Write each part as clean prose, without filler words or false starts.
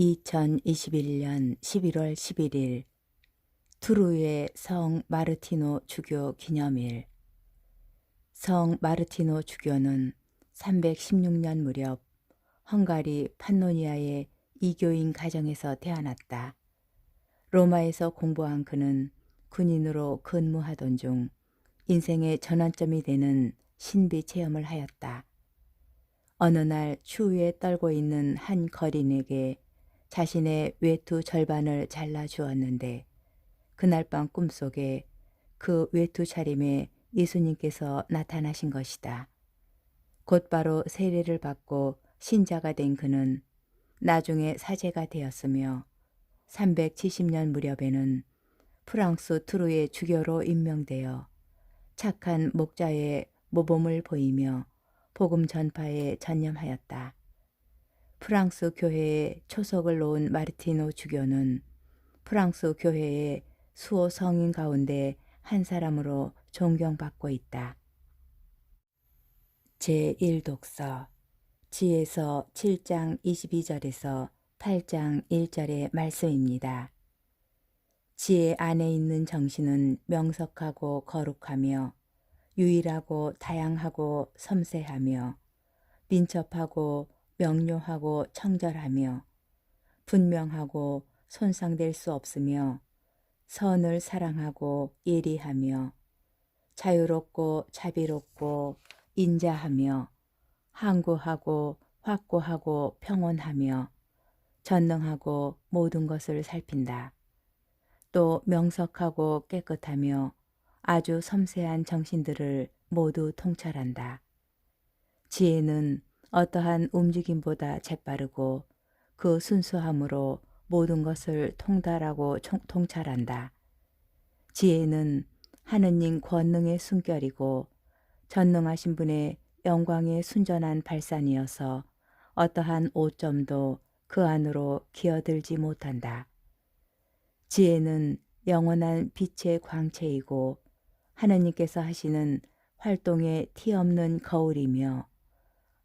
2021년 11월 11일 투르의 성 마르티노 주교 기념일. 성 마르티노 주교는 316년 무렵 헝가리 판노니아의 이교인 가정에서 태어났다. 로마에서 공부한 그는 군인으로 근무하던 중 인생의 전환점이 되는 신비 체험을 하였다. 어느 날 추위에 떨고 있는 한 거린에게 자신의 외투 절반을 잘라 주었는데 그날 밤 꿈속에 그 외투 차림에 예수님께서 나타나신 것이다. 곧바로 세례를 받고 신자가 된 그는 나중에 사제가 되었으며 370년 무렵에는 프랑스 투르의 주교로 임명되어 착한 목자의 모범을 보이며 복음 전파에 전념하였다. 프랑스 교회에 초석을 놓은 마르티노 주교는 프랑스 교회의 수호 성인 가운데 한 사람으로 존경받고 있다. 제1독서 지에서 7장 22절에서 8장 1절의 말씀입니다. 지혜 안에 있는 정신은 명석하고 거룩하며 유일하고 다양하고 섬세하며 민첩하고 명료하고 청절하며 분명하고 손상될 수 없으며 선을 사랑하고 예리하며 자유롭고 자비롭고 인자하며 항구하고 확고하고 평온하며 전능하고 모든 것을 살핀다. 또 명석하고 깨끗하며 아주 섬세한 정신들을 모두 통찰한다. 지혜는 어떠한 움직임보다 재빠르고 그 순수함으로 모든 것을 통달하고 통찰한다. 지혜는 하느님 권능의 숨결이고 전능하신 분의 영광의 순전한 발산이어서 어떠한 오점도 그 안으로 기어들지 못한다. 지혜는 영원한 빛의 광채이고 하느님께서 하시는 활동에 티 없는 거울이며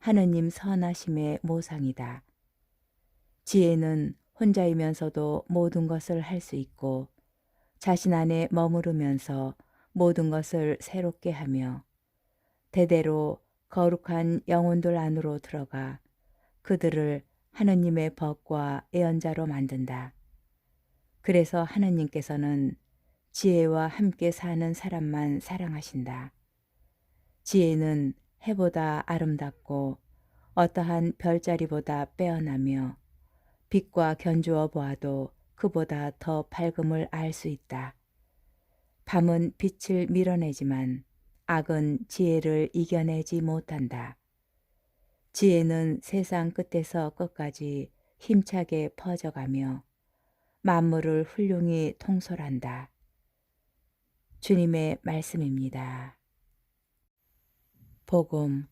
하느님 선하심의 모상이다. 지혜는 혼자이면서도 모든 것을 할 수 있고 자신 안에 머무르면서 모든 것을 새롭게 하며 대대로 거룩한 영혼들 안으로 들어가 그들을 하느님의 법과 예언자로 만든다. 그래서 하느님께서는 지혜와 함께 사는 사람만 사랑하신다. 지혜는 해보다 아름답고 어떠한 별자리보다 빼어나며 빛과 견주어 보아도 그보다 더 밝음을 알 수 있다. 밤은 빛을 밀어내지만 악은 지혜를 이겨내지 못한다. 지혜는 세상 끝에서 끝까지 힘차게 퍼져가며 만물을 훌륭히 통솔한다. 주님의 말씀입니다. 복음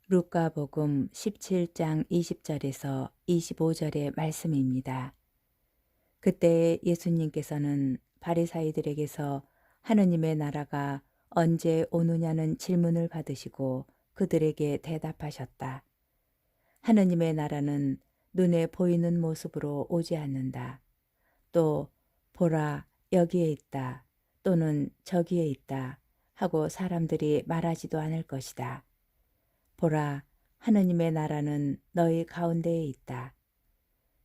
루카복음 17장 20절에서 25절의 말씀입니다. 그때 예수님께서는 바리사이들에게서 하느님의 나라가 언제 오느냐는 질문을 받으시고 그들에게 대답하셨다. 하느님의 나라는 눈에 보이는 모습으로 오지 않는다. 또 보라 여기에 있다 또는 저기에 있다 하고 사람들이 말하지도 않을 것이다. 보라 하느님의 나라는 너희 가운데에 있다.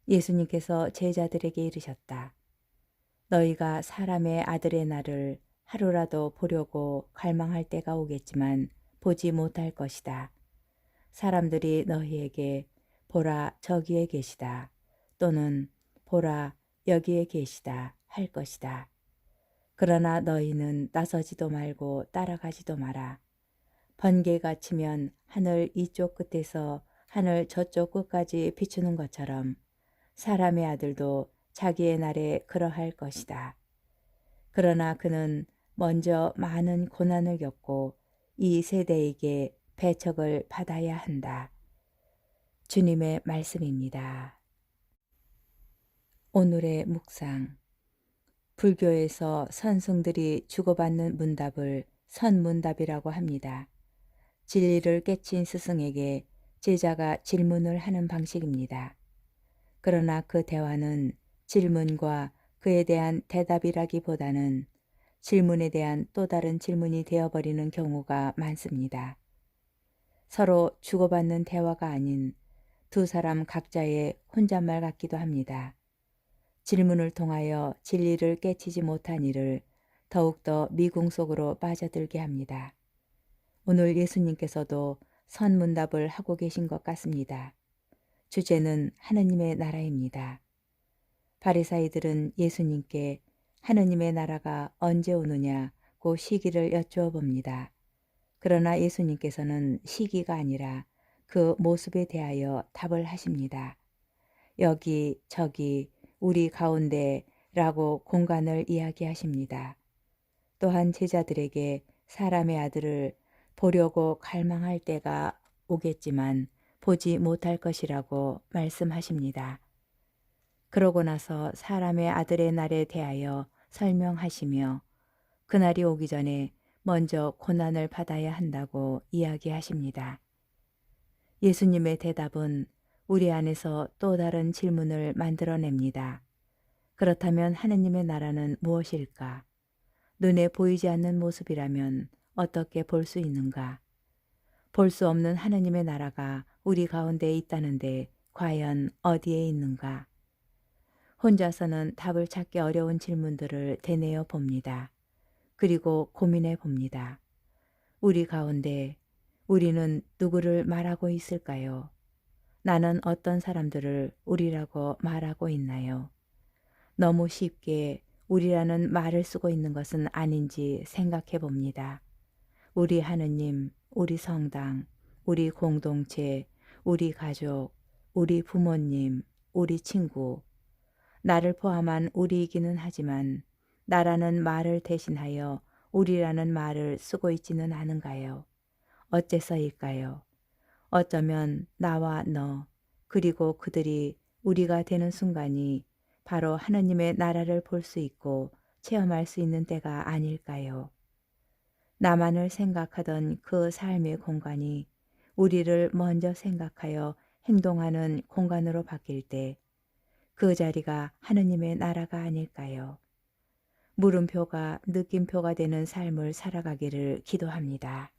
예수님께서 제자들에게 이르셨다. 너희가 사람의 아들의 날을 하루라도 보려고 갈망할 때가 오겠지만 보지 못할 것이다. 사람들이 너희에게 보라 저기에 계시다 또는 보라 여기에 계시다 할 것이다. 그러나 너희는 나서지도 말고 따라가지도 마라. 번개가 치면 하늘 이쪽 끝에서 하늘 저쪽 끝까지 비추는 것처럼 사람의 아들도 자기의 날에 그러할 것이다. 그러나 그는 먼저 많은 고난을 겪고 이 세대에게 배척을 받아야 한다. 주님의 말씀입니다. 오늘의 묵상. 불교에서 선승들이 주고받는 문답을 선문답이라고 합니다. 진리를 깨친 스승에게 제자가 질문을 하는 방식입니다. 그러나 그 대화는 질문과 그에 대한 대답이라기보다는 질문에 대한 또 다른 질문이 되어버리는 경우가 많습니다. 서로 주고받는 대화가 아닌 두 사람 각자의 혼잣말 같기도 합니다. 질문을 통하여 진리를 깨치지 못한 이를 더욱더 미궁 속으로 빠져들게 합니다. 오늘 예수님께서도 선문답을 하고 계신 것 같습니다. 주제는 하느님의 나라입니다. 바리사이들은 예수님께 하느님의 나라가 언제 오느냐고 시기를 여쭈어 봅니다. 그러나 예수님께서는 시기가 아니라 그 모습에 대하여 답을 하십니다. 여기 저기 우리 가운데라고 공간을 이야기하십니다. 또한 제자들에게 사람의 아들을 보려고 갈망할 때가 오겠지만 보지 못할 것이라고 말씀하십니다. 그러고 나서 사람의 아들의 날에 대하여 설명하시며 그날이 오기 전에 먼저 고난을 받아야 한다고 이야기하십니다. 예수님의 대답은 우리 안에서 또 다른 질문을 만들어냅니다. 그렇다면 하느님의 나라는 무엇일까? 눈에 보이지 않는 모습이라면 어떻게 볼 수 있는가? 볼 수 없는 하느님의 나라가 우리 가운데 있다는데 과연 어디에 있는가? 혼자서는 답을 찾기 어려운 질문들을 되뇌어 봅니다. 그리고 고민해 봅니다. 우리 가운데 우리는 누구를 말하고 있을까요? 나는 어떤 사람들을 우리라고 말하고 있나요? 너무 쉽게 우리라는 말을 쓰고 있는 것은 아닌지 생각해 봅니다. 우리 하느님, 우리 성당, 우리 공동체, 우리 가족, 우리 부모님, 우리 친구, 나를 포함한 우리이기는 하지만 나라는 말을 대신하여 우리라는 말을 쓰고 있지는 않은가요? 어째서일까요? 어쩌면 나와 너, 그리고 그들이 우리가 되는 순간이 바로 하느님의 나라를 볼 수 있고 체험할 수 있는 때가 아닐까요? 나만을 생각하던 그 삶의 공간이 우리를 먼저 생각하여 행동하는 공간으로 바뀔 때 그 자리가 하느님의 나라가 아닐까요? 물음표가 느낌표가 되는 삶을 살아가기를 기도합니다.